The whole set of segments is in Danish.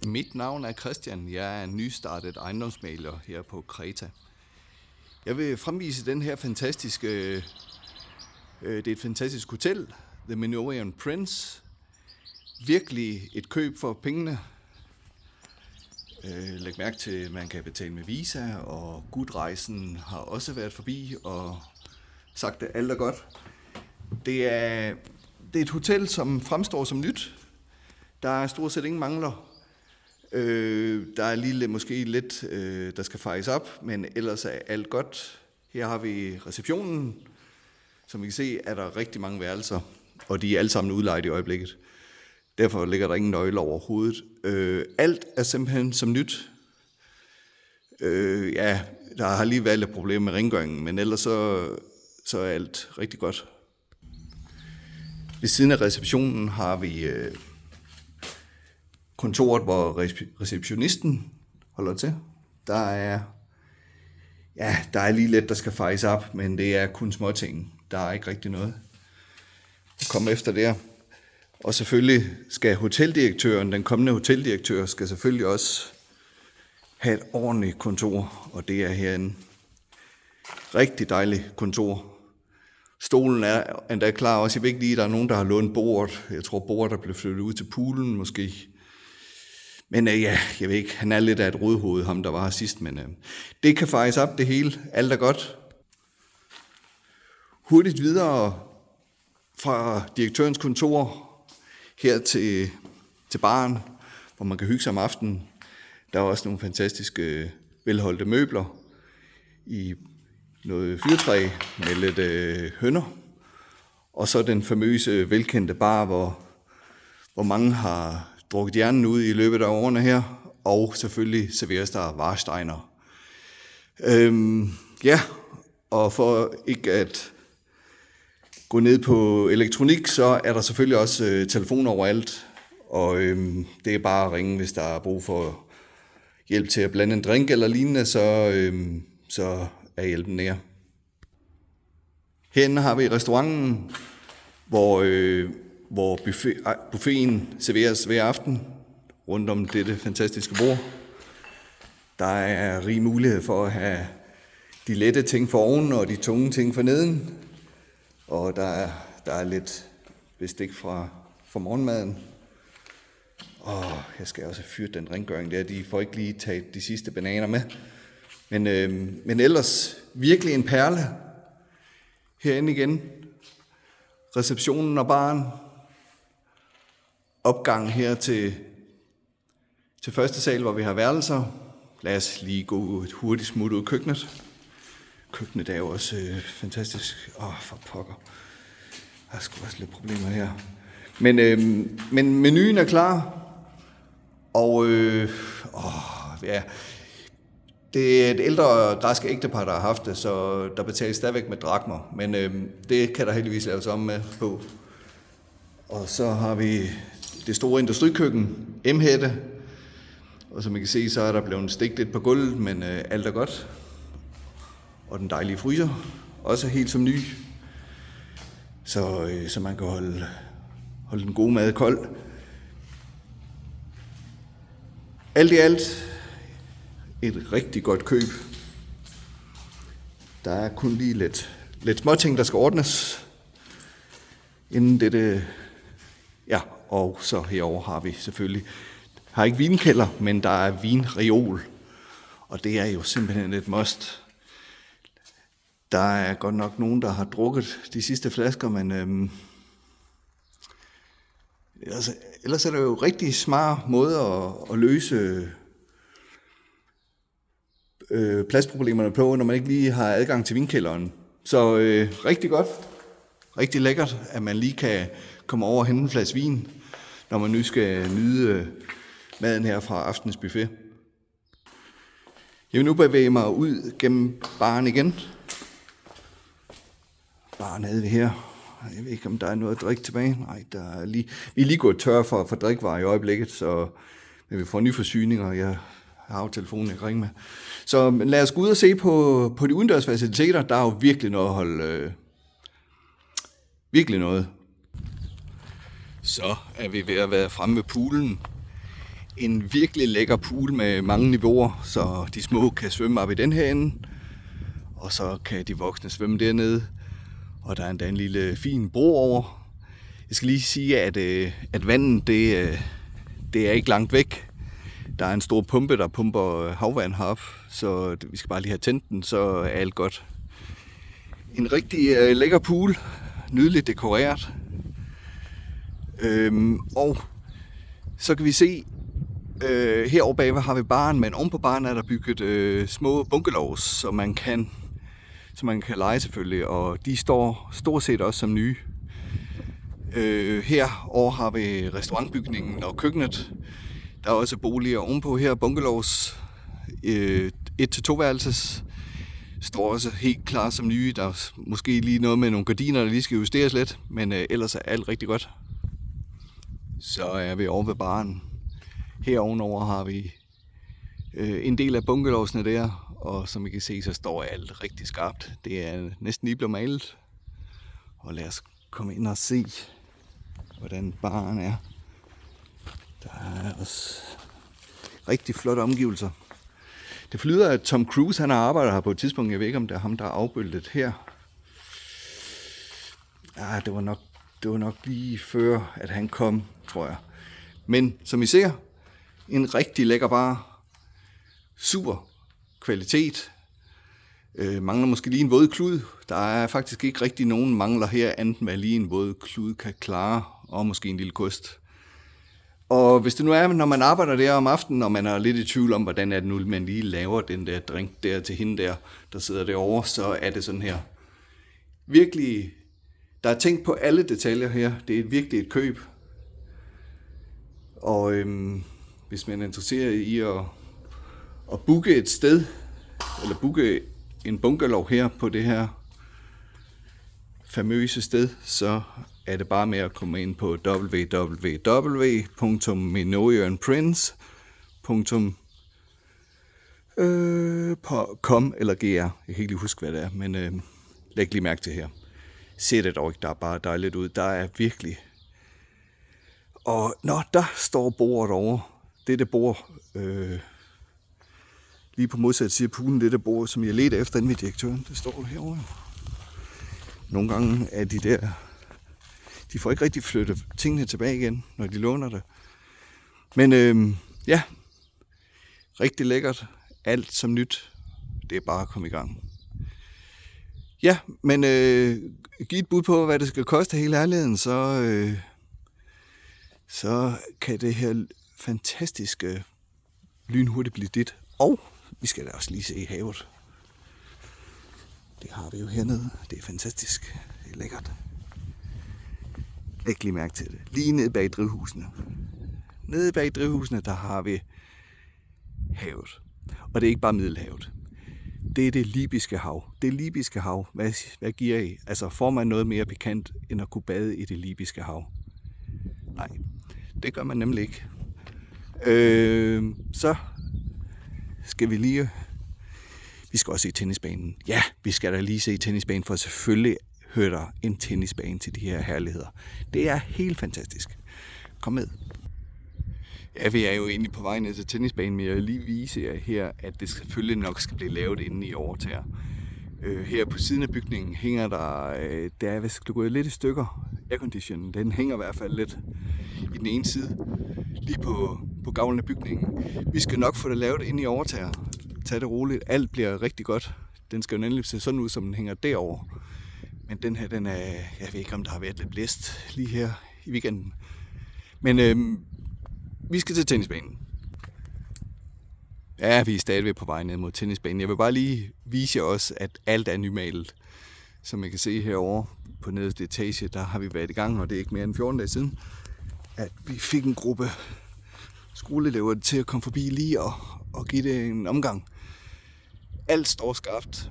Mit navn er Christian. Jeg er nystartet ejendomsmægler her på Kreta. Jeg vil fremvise den her fantastiske... Det er et fantastisk hotel, The Minoan Prince. Virkelig et køb for pengene. Læg mærke til, at man kan betale med Visa, og Gudrejsen har også været forbi og sagt, at alt er godt. Det er et hotel, som fremstår som nyt. Der er stort set ingen mangler. Der er lige måske lidt, der skal fejes op, men ellers er alt godt. Her har vi receptionen. Som I kan se, er der rigtig mange værelser, og de er alle sammen udlejet i øjeblikket. Derfor ligger der ingen nøgler overhovedet. Alt er simpelthen som nyt. Der har lige været lidt problemer med rengøringen, men ellers så er alt rigtig godt. Ved siden af receptionen har vi kontoret, hvor receptionisten holder til. Der er lige lidt, der skal fejes op, men det er kun småting. Der er ikke rigtig noget. Kom efter der. Og selvfølgelig skal hoteldirektøren, den kommende hoteldirektør, skal selvfølgelig også have et ordentligt kontor, og det er herinde. Rigtig dejligt kontor. Stolen er endda klar, også jeg ved ikke lige, der er nogen, der har lånt bordet. Jeg tror, bordet er blevet flyttet ud til poolen måske. Men jeg ved ikke, han er lidt af et rodhoved, ham der var her sidst, men det kan fejes op det hele. Alt er godt. Hurtigt videre fra direktørens kontor her til baren, hvor man kan hygge sig om aftenen. Der er også nogle fantastiske velholdte møbler i noget fyrtræ med lidt hønner. Og så den famøse, velkendte bar, hvor mange har drukket hjernen ud i løbet af årene her. Og selvfølgelig serveres der Warsteiner. Og for ikke at gå ned på elektronik, så er der selvfølgelig også telefon overalt. Og det er bare at ringe, hvis der er brug for hjælp til at blande en drink eller lignende, så er hjælpen nær. Herinde har vi restauranten, hvor buffeten serveres hver aften rundt om dette fantastiske bord. Der er rig mulighed for at have de lette ting for oven og de tunge ting for neden. Og der er lidt bestik fra morgenmaden. Og jeg skal også fyre den rengøring der. De får ikke lige taget de sidste bananer med. Men ellers virkelig en perle. Herinde igen. Receptionen og baren. Opgang her til første sal, hvor vi har værelser. Lad os lige gå et hurtigt smut ud i køkkenet. Køkkenet er jo også fantastisk. For pokker. Der er sgu også lidt problemer her. Men menuen er klar. Og det er et ældre græsk ægtepar, der har haft det, så der betales stadigvæk med drakmer. Men det kan der heldigvis laves om med på. Og så har vi det store industrikøkken, M-hætte. Og som I kan se, så er der blevet stegt lidt på gulvet, men alt er godt. Og den dejlige fryser, også helt som ny. Så man kan holde den gode mad kold. Alt i alt et rigtig godt køb. Der er kun lige lidt småting, der skal ordnes inden dette. Ja, og så herover har vi selvfølgelig, har ikke vinkælder, men der er vinreol. Og det er jo simpelthen et must. Der er godt nok nogen, der har drukket de sidste flasker, men ellers er det jo rigtig smart måde at løse pladsproblemerne på, når man ikke lige har adgang til vinkælderen. Så rigtig godt, rigtig lækkert, at man lige kan komme over og hente en flaske vin, når man nu skal nyde maden her fra aftens buffet. Jeg vil nu bevæge mig ud gennem baren igen. Baren havde vi her. Jeg ved ikke, om der er noget at drikke tilbage. Nej, vi er lige gået tør for drikkevarer i øjeblikket, så vi får nye forsyninger. Jeg har jo telefonen, jeg kan ringe med. Så lad os gå ud og se på de udendørs faciliteter. Der er jo virkelig noget at holde. Virkelig noget. Så er vi ved at være fremme ved poolen. en virkelig lækker pool med mange niveauer, så de små kan svømme op i den her ende, og så kan de voksne svømme dernede, og der er endda en lille fin bro over. Jeg skal lige sige, at vandet det er ikke langt væk. Der er en stor pumpe, der pumper havvand herop, så vi skal bare lige have tændt den, så er alt godt. En rigtig lækker pool, nydeligt dekoreret. Og så kan vi se, herovre bagved har vi baren, men oven på baren er der bygget små bungalows, så man kan lege selvfølgelig, og de står stort set også som nye. Herovre har vi restaurantbygningen og køkkenet. Der er også boliger ovenpå her, bungalows, 1-2 værelses. Står også helt klar som nye. Der er måske lige noget med nogle gardiner, der lige skal justeres lidt, men ellers er alt rigtig godt. Så er vi over ved baren. Her ovenover har vi en del af bungalowsene der, og som I kan se, så står alt rigtig skarpt. Det er næsten lige blevet malet. Og lad os komme ind og se, hvordan baren er. Der er også rigtig flotte omgivelser. Det flyder, at Tom Cruise han har arbejdet her på et tidspunkt. Jeg ved ikke, om det er ham, der er afbildet her. Ja, det var nok lige før, at han kom, tror jeg. Men som I ser, en rigtig lækker bar. Super kvalitet. Mangler måske lige en våd klud. Der er faktisk ikke rigtig nogen mangler her, andet med lige en våd klud kan klare, og måske en lille kost. Og hvis det nu er, når man arbejder der om aftenen, og man er lidt i tvivl om, hvordan er det nu, man lige laver den der drink der til hende der sidder derovre, så er det sådan her. Virkelig, der er tænkt på alle detaljer her. Det er virkelig et køb. Og hvis man er interesseret i at booke et sted, eller booke en bungalow her på det her famøse sted, så er det bare med at komme ind på www.minoyanprince.com eller gr. Jeg kan ikke lige huske, hvad det er, men læg lige mærke til her. Se det dog ikke, der er bare dejligt ud. Der er virkelig. Og der står bordet over. Det bord, lige på modsat side af poolen, det bord, som jeg ledte efter inde ved direktøren. Det står herovre. Nogle gange er de får ikke rigtig flyttet tingene tilbage igen, når de låner det. Men ja, rigtig lækkert. Alt som nyt. Det er bare at komme i gang. Ja, men giv et bud på, hvad det skal koste hele ærligheden, så kan det her fantastiske lynhurtigt blive dit. Og vi skal da også lige se havet. Det har vi jo hernede. Det er fantastisk. Det er lækkert. Læg lige mærke til det. Lige nede bag drivhusene. Nede bag drivhusene, der har vi havet. Og det er ikke bare Middelhavet. Det er det Libyske hav. Det Libyske hav, hvad giver I? Altså, får man noget mere pikant, end at kunne bade i det Libyske hav? Nej, det gør man nemlig ikke. Så skal vi lige... Vi skal også se tennisbanen. Ja, vi skal da lige se tennisbanen, for selvfølgelig hører der en tennisbane til de her herligheder. Det er helt fantastisk. Kom med. Ja, vi er jo egentlig på vej ned til tennisbanen, men jeg vil lige vise jer her, at det selvfølgelig nok skal blive lavet inde i Overtær. Her på siden af bygningen hænger der er vist gået lidt i stykker. Airconditionen, den hænger i hvert fald lidt i den ene side, lige på gavlen af bygningen. Vi skal nok få det lavet inde i Overtær. Tag det roligt. Alt bliver rigtig godt. Den skal jo nemlig se sådan ud, som den hænger derovre. Men den her, den er... Jeg ved ikke, om der har været lidt blæst lige her i weekenden. Men vi skal til tennisbanen. Ja, vi er stadigvæk på vej ned mod tennisbanen. Jeg vil bare lige vise jer også, at alt er nymalet. Som I kan se herovre på nederste etage, der har vi været i gang, og det er ikke mere end 14 dage siden, at vi fik en gruppe skoleelever til at komme forbi lige og give det en omgang. Alt står skarpt.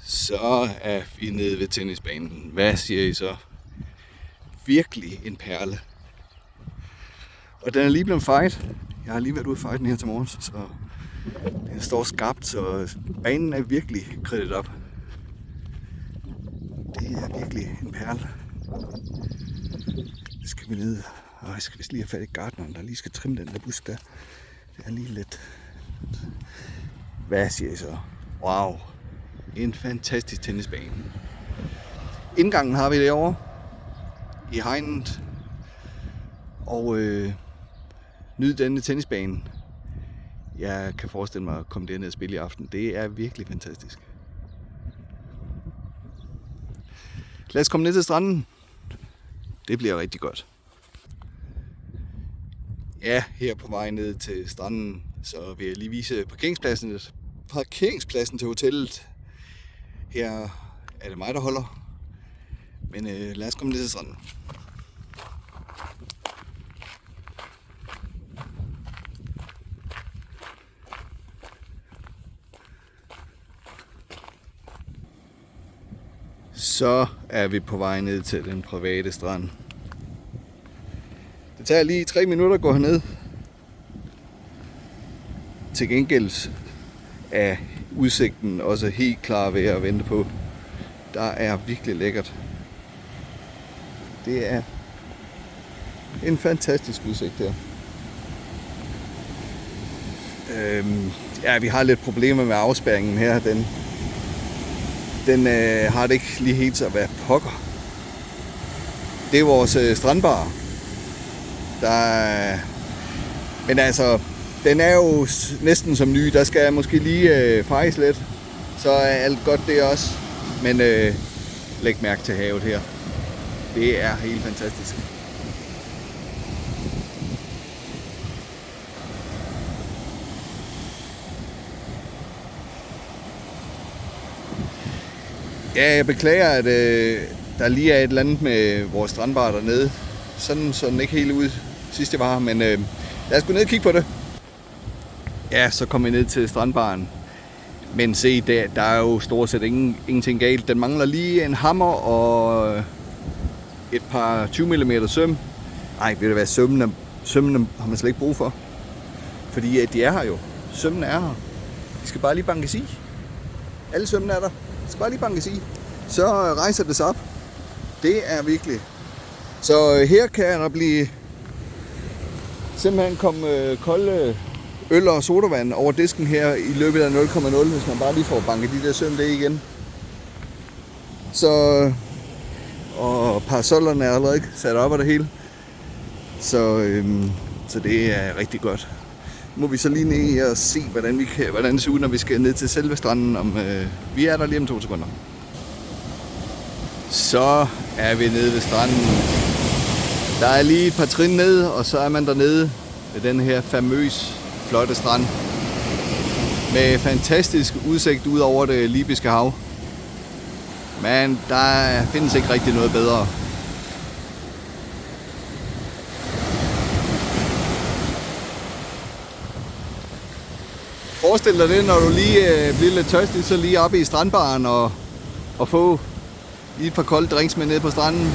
Så er vi nede ved tennisbanen. Hvad siger I så? Virkelig en perle. Og den er lige blevet fejet. Jeg har lige været ude og feje den her til morgen, så den står skarpt, så banen er virkelig kridtet op. Det er virkelig en perle. Så skal vi ned Jeg skal vist lige have fat i gartneren, der lige skal trimme den der busk der. Det er lige lidt... Hvad siger I så? Wow. En fantastisk tennisbane. Indgangen har vi derovre. I hegnet. Og nyd denne tennisbane. Jeg kan forestille mig at komme derned og spille i aften. Det er virkelig fantastisk. Lad os komme ned til stranden. Det bliver rigtig godt. Ja, her på vej ned til stranden, så vil jeg lige vise parkeringspladsen til hotellet. Her er det mig, der holder. Men lad os komme ned til stranden. Så er vi på vej ned til den private strand. Det tager lige 3 minutter at gå herned. Til gengæld er udsigten også helt klar ved at vente på. Der er virkelig lækkert. Det er en fantastisk udsigt her. Ja, vi har lidt problemer med afspærringen her. Den har det ikke lige helt så hvad pokker. Det er vores strandbar. Men altså, den er jo næsten som ny. Der skal jeg måske lige fejes lidt. Så er alt godt det også. Men læg mærke til havet her. Det er helt fantastisk. Ja, jeg beklager, at der lige er et eller andet med vores strandbar dernede. Sådan så den ikke helt ud sidst jeg var her, men lad os gå ned og kigge på det. Ja, så kom vi ned til strandbaren. Men se, der er jo stort set ingenting galt. Den mangler lige en hammer og et par 20 mm søm. Ej, ved du hvad, sømmene har man slet ikke brug for. Fordi de er her jo. Sømmene er her. De skal bare lige bankes i. Alle sømmene er der. De skal bare lige bankes i. Så rejser det sig op. Det er virkelig. Så her kan der blive simpelthen komme kolde øl og sodavand over disken her i løbet af 0,0, hvis man bare lige får banket de der søm det igen. Så og parasollerne er allerede sat op af det hele. Så det er rigtig godt. Nu må vi så lige ned og se, hvordan det ser ud, når vi skal ned til selve stranden. Vi er der lige om 2 sekunder. Så er vi nede ved stranden. Der er lige et par trin ned, og så er man dernede ved den her famøs flotte strand. Med fantastisk udsigt ud over det libyske hav. Men der findes ikke rigtig noget bedre. Forestil dig det, når du lige bliver lidt tørstig, så lige oppe i strandbaren og få lige et par kolde drinks med ned på stranden.